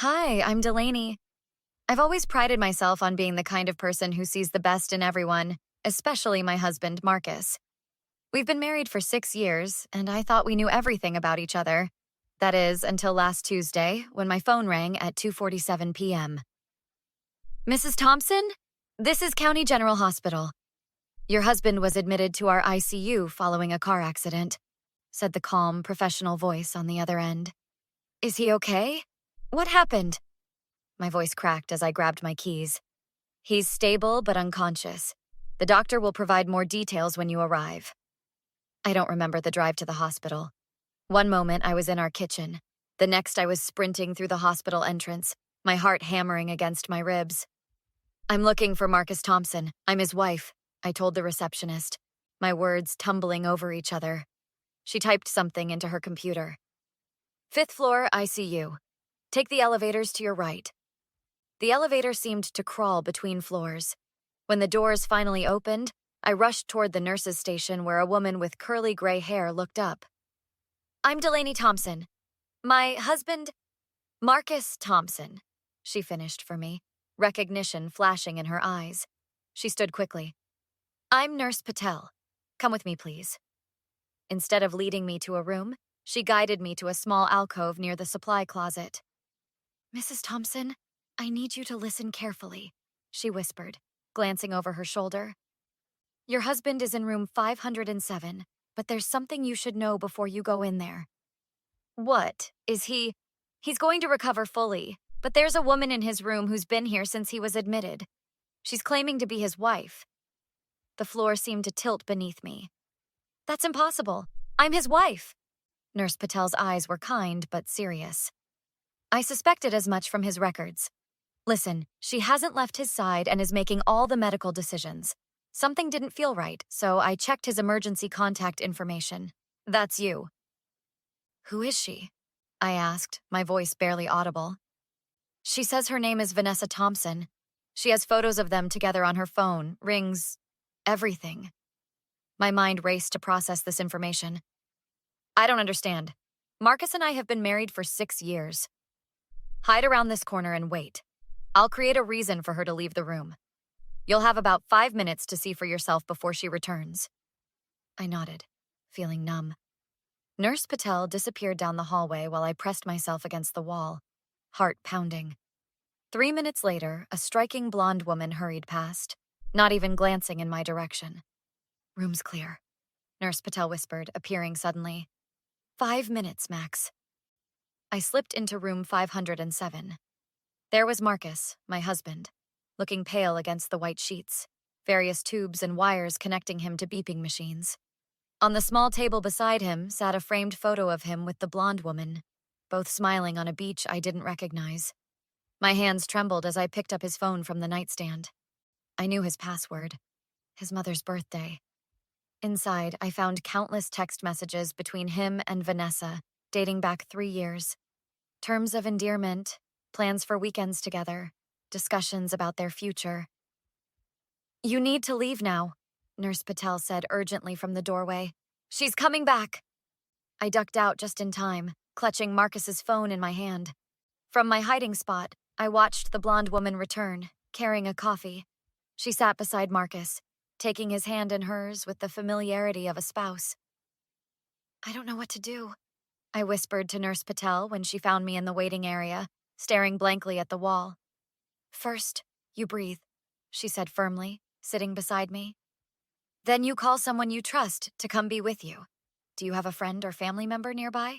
Hi, I'm Delaney. I've always prided myself on being the kind of person who sees the best in everyone, especially my husband, Marcus. We've been married for 6 years, and I thought we knew everything about each other. That is, until last Tuesday, when my phone rang at 2:47 p.m. Mrs. Thompson? This is County General Hospital. Your husband was admitted to our ICU following a car accident, said the calm, professional voice on the other end. Is he okay? What happened? My voice cracked as I grabbed my keys. He's stable but unconscious. The doctor will provide more details when you arrive. I don't remember the drive to the hospital. One moment I was in our kitchen. The next I was sprinting through the hospital entrance, my heart hammering against my ribs. I'm looking for Marcus Thompson. I'm his wife, I told the receptionist, my words tumbling over each other. She typed something into her computer. 5th floor ICU. Take the elevators to your right. The elevator seemed to crawl between floors. When the doors finally opened, I rushed toward the nurse's station where a woman with curly gray hair looked up. I'm Delaney Thompson. My husband, Marcus Thompson, she finished for me, recognition flashing in her eyes. She stood quickly. I'm Nurse Patel. Come with me, please. Instead of leading me to a room, she guided me to a small alcove near the supply closet. Mrs. Thompson, I need you to listen carefully, she whispered, glancing over her shoulder. Your husband is in room 507, but there's something you should know before you go in there. What? Is he? He's going to recover fully, but there's a woman in his room who's been here since he was admitted. She's claiming to be his wife. The floor seemed to tilt beneath me. That's impossible. I'm his wife. Nurse Patel's eyes were kind but serious. I suspected as much from his records. Listen, she hasn't left his side and is making all the medical decisions. Something didn't feel right, so I checked his emergency contact information. That's you. Who is she? I asked, my voice barely audible. She says her name is Vanessa Thompson. She has photos of them together on her phone, rings, everything. My mind raced to process this information. I don't understand. Marcus and I have been married for 6 years. Hide around this corner and wait. I'll create a reason for her to leave the room. You'll have about 5 minutes to see for yourself before she returns. I nodded, feeling numb. Nurse Patel disappeared down the hallway while I pressed myself against the wall, heart pounding. 3 minutes later, a striking blonde woman hurried past, not even glancing in my direction. Room's clear, Nurse Patel whispered, appearing suddenly. 5 minutes, Max. I slipped into room 507. There was Marcus, my husband, looking pale against the white sheets, various tubes and wires connecting him to beeping machines. On the small table beside him sat a framed photo of him with the blonde woman, both smiling on a beach I didn't recognize. My hands trembled as I picked up his phone from the nightstand. I knew his password, his mother's birthday. Inside, I found countless text messages between him and Vanessa, dating back 3 years. Terms of endearment, plans for weekends together, discussions about their future. You need to leave now, Nurse Patel said urgently from the doorway. She's coming back. I ducked out just in time, clutching Marcus's phone in my hand. From my hiding spot, I watched the blonde woman return, carrying a coffee. She sat beside Marcus, taking his hand in hers with the familiarity of a spouse. I don't know what to do, I whispered to Nurse Patel when she found me in the waiting area, staring blankly at the wall. First, you breathe, she said firmly, sitting beside me. Then you call someone you trust to come be with you. Do you have a friend or family member nearby?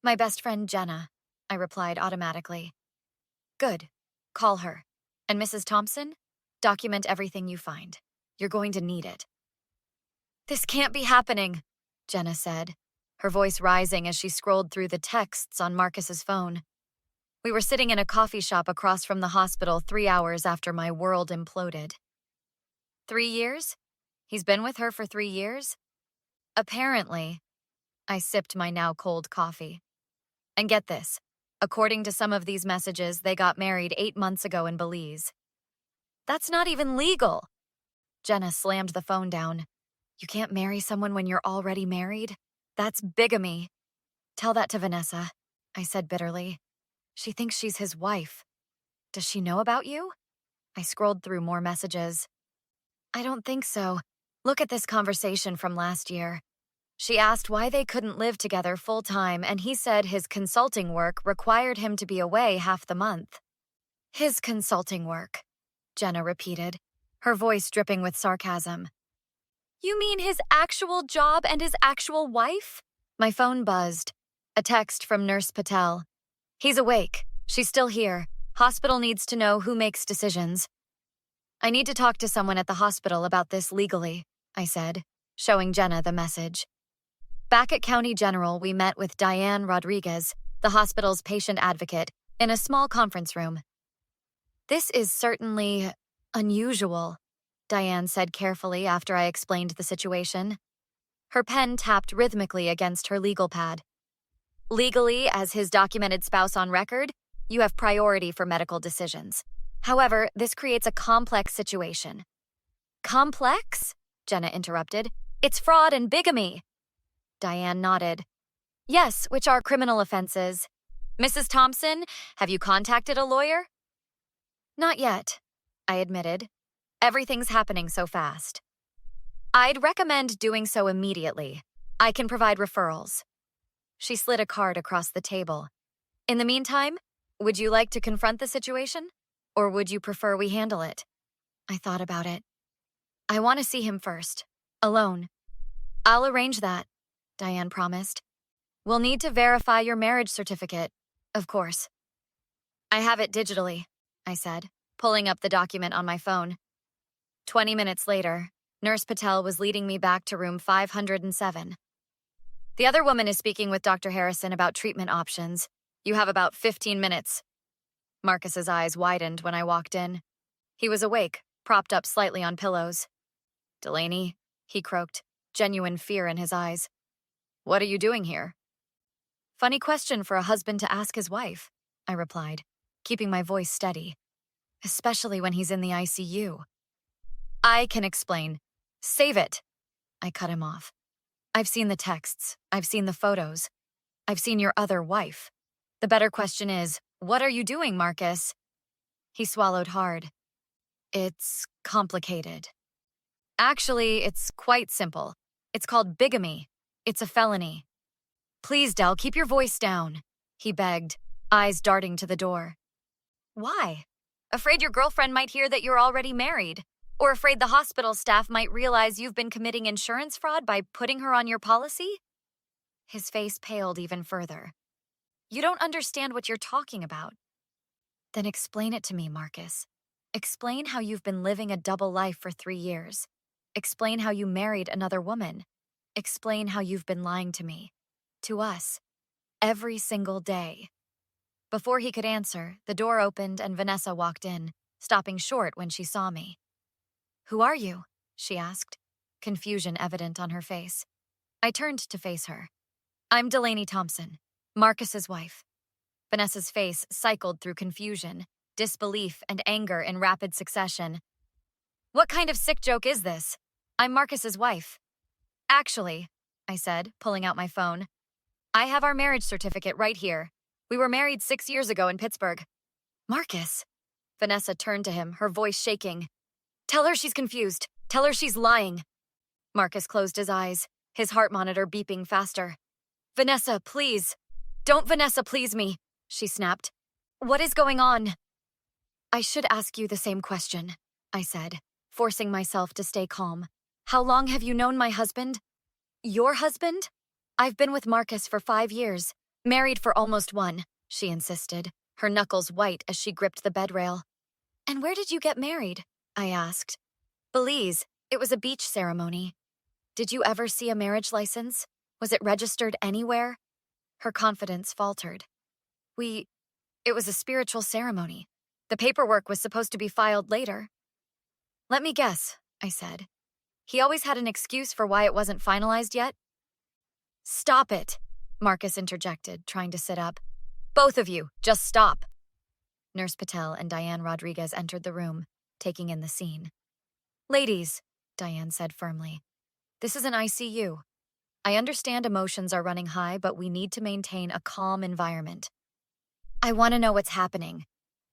My best friend, Jenna, I replied automatically. Good. Call her. And Mrs. Thompson, document everything you find. You're going to need it. This can't be happening, Jenna said, her voice rising as she scrolled through the texts on Marcus's phone. We were sitting in a coffee shop across from the hospital 3 hours after my world imploded. 3 years? He's been with her for 3 years? Apparently. I sipped my now cold coffee. And get this, according to some of these messages, they got married 8 months ago in Belize. That's not even legal. Jenna slammed the phone down. You can't marry someone when you're already married? That's bigamy. Tell that to Vanessa, I said bitterly. She thinks she's his wife. Does she know about you? I scrolled through more messages. I don't think so. Look at this conversation from last year. She asked why they couldn't live together full-time, and he said his consulting work required him to be away half the month. His consulting work, Jenna repeated, her voice dripping with sarcasm. You mean his actual job and his actual wife? My phone buzzed. A text from Nurse Patel. He's awake. She's still here. Hospital needs to know who makes decisions. I need to talk to someone at the hospital about this legally, I said, showing Jenna the message. Back at County General, we met with Diane Rodriguez, the hospital's patient advocate, in a small conference room. This is certainly unusual, Diane said carefully after I explained the situation. Her pen tapped rhythmically against her legal pad. Legally, as his documented spouse on record, you have priority for medical decisions. However, this creates a complex situation. Complex? Jenna interrupted. It's fraud and bigamy. Diane nodded. Yes, which are criminal offenses. Mrs. Thompson, have you contacted a lawyer? Not yet, I admitted. Everything's happening so fast. I'd recommend doing so immediately. I can provide referrals. She slid a card across the table. In the meantime, would you like to confront the situation? Or would you prefer we handle it? I thought about it. I want to see him first. Alone. I'll arrange that, Diane promised. We'll need to verify your marriage certificate, of course. I have it digitally, I said, pulling up the document on my phone. 20 minutes later, Nurse Patel was leading me back to room 507. The other woman is speaking with Dr. Harrison about treatment options. You have about 15 minutes. Marcus's eyes widened when I walked in. He was awake, propped up slightly on pillows. Delaney, he croaked, genuine fear in his eyes. What are you doing here? Funny question for a husband to ask his wife, I replied, keeping my voice steady. Especially when he's in the ICU. I can explain. Save it. I cut him off. I've seen the texts. I've seen the photos. I've seen your other wife. The better question is, what are you doing, Marcus? He swallowed hard. It's complicated. Actually, it's quite simple. It's called bigamy. It's a felony. Please, Del, keep your voice down, he begged, eyes darting to the door. Why? Afraid your girlfriend might hear that you're already married? Or afraid the hospital staff might realize you've been committing insurance fraud by putting her on your policy? His face paled even further. You don't understand what you're talking about. Then explain it to me, Marcus. Explain how you've been living a double life for 3 years. Explain how you married another woman. Explain how you've been lying to me. To us. Every single day. Before he could answer, the door opened and Vanessa walked in, stopping short when she saw me. Who are you? She asked, confusion evident on her face. I turned to face her. I'm Delaney Thompson, Marcus's wife. Vanessa's face cycled through confusion, disbelief, and anger in rapid succession. What kind of sick joke is this? I'm Marcus's wife. Actually, I said, pulling out my phone, I have our marriage certificate right here. We were married 6 years ago in Pittsburgh. Marcus? Vanessa turned to him, her voice shaking. Tell her she's confused. Tell her she's lying. Marcus closed his eyes, his heart monitor beeping faster. Vanessa, please. Don't Vanessa please me, she snapped. What is going on? I should ask you the same question, I said, forcing myself to stay calm. How long have you known my husband? Your husband? I've been with Marcus for 5 years, married for almost 1, she insisted, her knuckles white as she gripped the bed rail. And where did you get married? I asked. Belize. It was a beach ceremony. Did you ever see a marriage license? Was it registered anywhere? Her confidence faltered. It was a spiritual ceremony. The paperwork was supposed to be filed later. Let me guess, I said. He always had an excuse for why it wasn't finalized yet? Stop it, Marcus interjected, trying to sit up. Both of you, just stop. Nurse Patel and Diane Rodriguez entered the room, taking in the scene. Ladies, Diane said firmly, this is an ICU. I understand emotions are running high, but we need to maintain a calm environment. I want to know what's happening,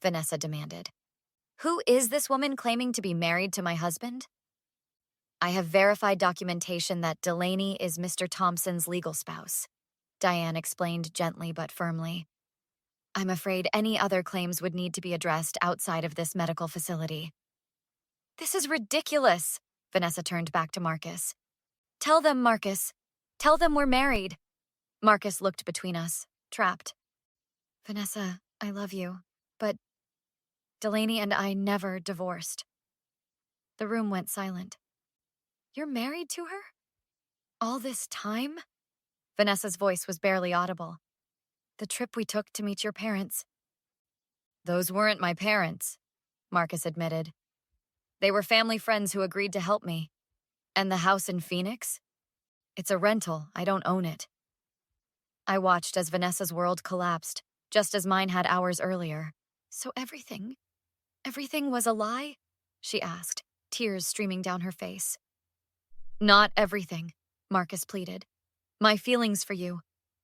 Vanessa demanded. Who is this woman claiming to be married to my husband? I have verified documentation that Delaney is Mr. Thompson's legal spouse, Diane explained gently but firmly. I'm afraid any other claims would need to be addressed outside of this medical facility. This is ridiculous, Vanessa turned back to Marcus. Tell them, Marcus. Tell them we're married. Marcus looked between us, trapped. Vanessa, I love you, but Delaney and I never divorced. The room went silent. You're married to her? All this time? Vanessa's voice was barely audible. The trip we took to meet your parents. Those weren't my parents, Marcus admitted. They were family friends who agreed to help me. And the house in Phoenix? It's a rental. I don't own it. I watched as Vanessa's world collapsed, just as mine had hours earlier. So everything was a lie? She asked, tears streaming down her face. Not everything, Marcus pleaded. My feelings for you.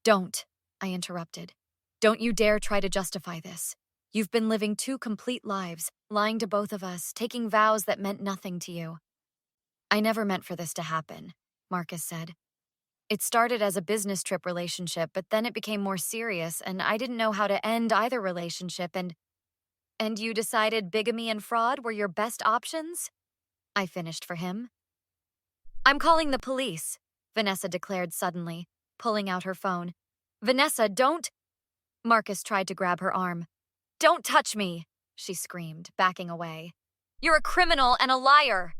Don't, I interrupted. Don't you dare try to justify this. You've been living 2 complete lives, lying to both of us, taking vows that meant nothing to you. I never meant for this to happen, Marcus said. It started as a business trip relationship, but then it became more serious, and I didn't know how to end either relationship, and you decided bigamy and fraud were your best options? I finished for him. I'm calling the police, Vanessa declared suddenly, pulling out her phone. Vanessa, don't... Marcus tried to grab her arm. Don't touch me, she screamed, backing away. You're a criminal and a liar.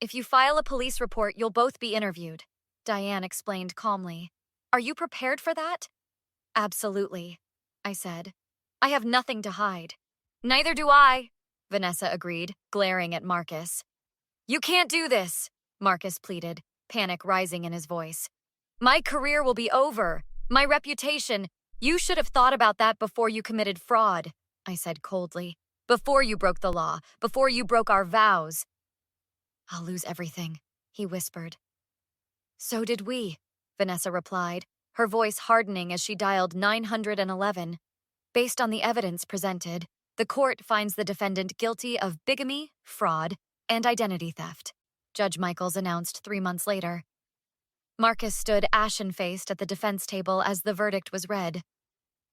If you file a police report, you'll both be interviewed, Diane explained calmly. Are you prepared for that? Absolutely, I said. I have nothing to hide. Neither do I, Vanessa agreed, glaring at Marcus. You can't do this, Marcus pleaded, panic rising in his voice. My career will be over. My reputation. You should have thought about that before you committed fraud, I said coldly. Before you broke the law. Before you broke our vows. I'll lose everything, he whispered. So did we, Vanessa replied, her voice hardening as she dialed 911. Based on the evidence presented, the court finds the defendant guilty of bigamy, fraud, and identity theft, Judge Michaels announced 3 months later. Marcus stood ashen-faced at the defense table as the verdict was read.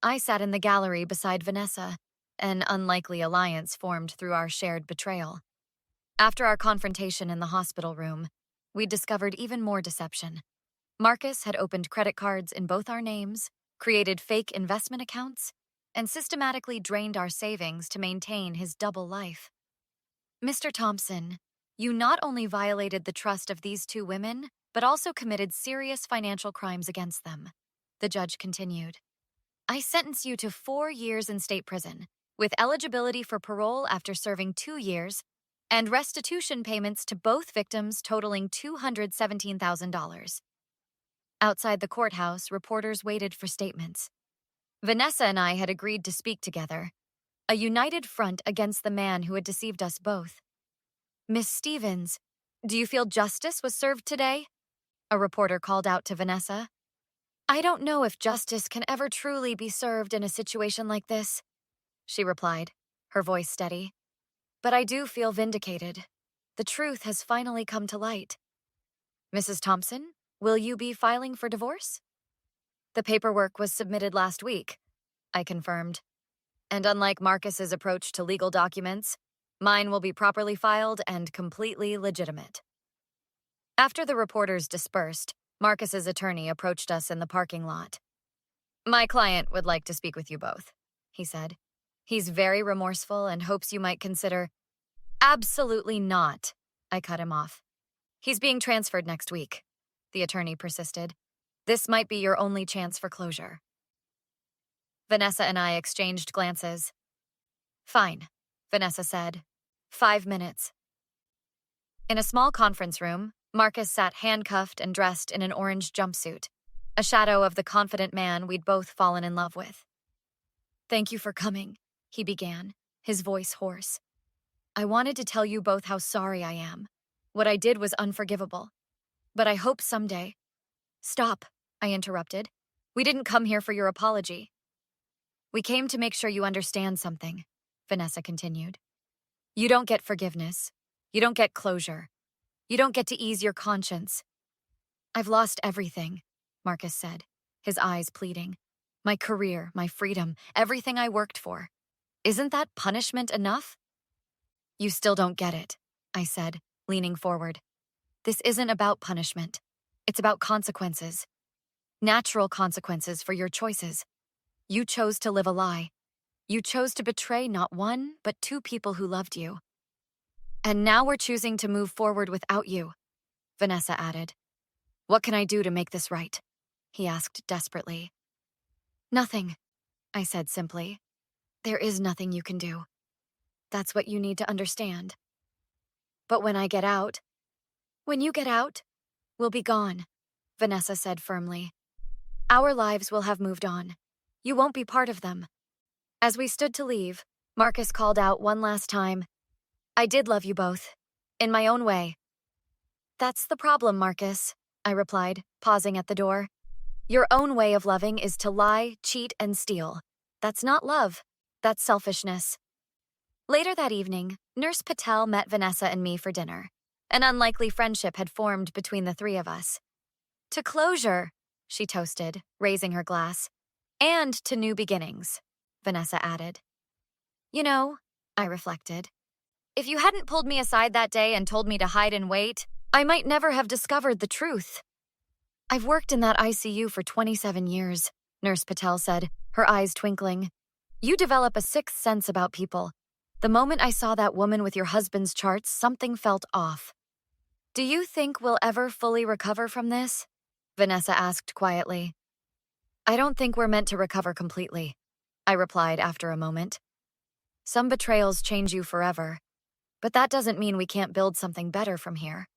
I sat in the gallery beside Vanessa, an unlikely alliance formed through our shared betrayal. After our confrontation in the hospital room, we discovered even more deception. Marcus had opened credit cards in both our names, created fake investment accounts, and systematically drained our savings to maintain his double life. Mr. Thompson, you not only violated the trust of these 2 women, but also committed serious financial crimes against them, the judge continued. I sentence you to 4 years in state prison, with eligibility for parole after serving 2 years, and restitution payments to both victims totaling $217,000. Outside the courthouse, reporters waited for statements. Vanessa and I had agreed to speak together, a united front against the man who had deceived us both. Miss Stevens, do you feel justice was served today? A reporter called out to Vanessa. I don't know if justice can ever truly be served in a situation like this, she replied, her voice steady. But I do feel vindicated. The truth has finally come to light. Mrs. Thompson, will you be filing for divorce? The paperwork was submitted last week, I confirmed. And unlike Marcus's approach to legal documents, mine will be properly filed and completely legitimate. After the reporters dispersed, Marcus's attorney approached us in the parking lot. My client would like to speak with you both, he said. He's very remorseful and hopes you might consider... Absolutely not, I cut him off. He's being transferred next week, the attorney persisted. This might be your only chance for closure. Vanessa and I exchanged glances. Fine, Vanessa said. 5 minutes. In a small conference room, Marcus sat handcuffed and dressed in an orange jumpsuit, a shadow of the confident man we'd both fallen in love with. Thank you for coming, he began, his voice hoarse. I wanted to tell you both how sorry I am. What I did was unforgivable. But I hope someday... Stop, I interrupted. We didn't come here for your apology. We came to make sure you understand something, Vanessa continued. You don't get forgiveness. You don't get closure. You don't get to ease your conscience. I've lost everything, Marcus said, his eyes pleading. My career, my freedom, everything I worked for. Isn't that punishment enough? You still don't get it, I said, leaning forward. This isn't about punishment. It's about consequences. Natural consequences for your choices. You chose to live a lie. You chose to betray not one, but two people who loved you. And now we're choosing to move forward without you, Vanessa added. What can I do to make this right? He asked desperately. Nothing, I said simply. There is nothing you can do. That's what you need to understand. But when you get out, we'll be gone, Vanessa said firmly. Our lives will have moved on. You won't be part of them. As we stood to leave, Marcus called out one last time, I did love you both, in my own way. That's the problem, Marcus, I replied, pausing at the door. Your own way of loving is to lie, cheat, and steal. That's not love. That's selfishness. Later that evening, Nurse Patel met Vanessa and me for dinner. An unlikely friendship had formed between the three of us. To closure, she toasted, raising her glass. And to new beginnings, Vanessa added. You know, I reflected, if you hadn't pulled me aside that day and told me to hide and wait, I might never have discovered the truth. I've worked in that ICU for 27 years, Nurse Patel said, her eyes twinkling. You develop a sixth sense about people. The moment I saw that woman with your husband's charts, something felt off. Do you think we'll ever fully recover from this? Vanessa asked quietly. I don't think we're meant to recover completely, I replied after a moment. Some betrayals change you forever, but that doesn't mean we can't build something better from here.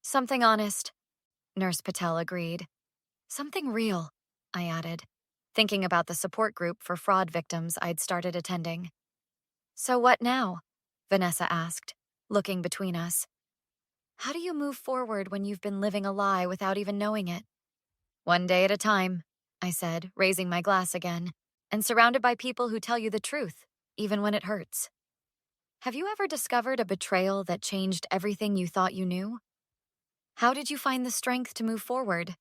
Something honest, Nurse Patel agreed. Something real, I added, thinking about the support group for fraud victims I'd started attending. So what now? Vanessa asked, looking between us. How do you move forward when you've been living a lie without even knowing it? One day at a time, I said, raising my glass again, and surrounded by people who tell you the truth, even when it hurts. Have you ever discovered a betrayal that changed everything you thought you knew? How did you find the strength to move forward?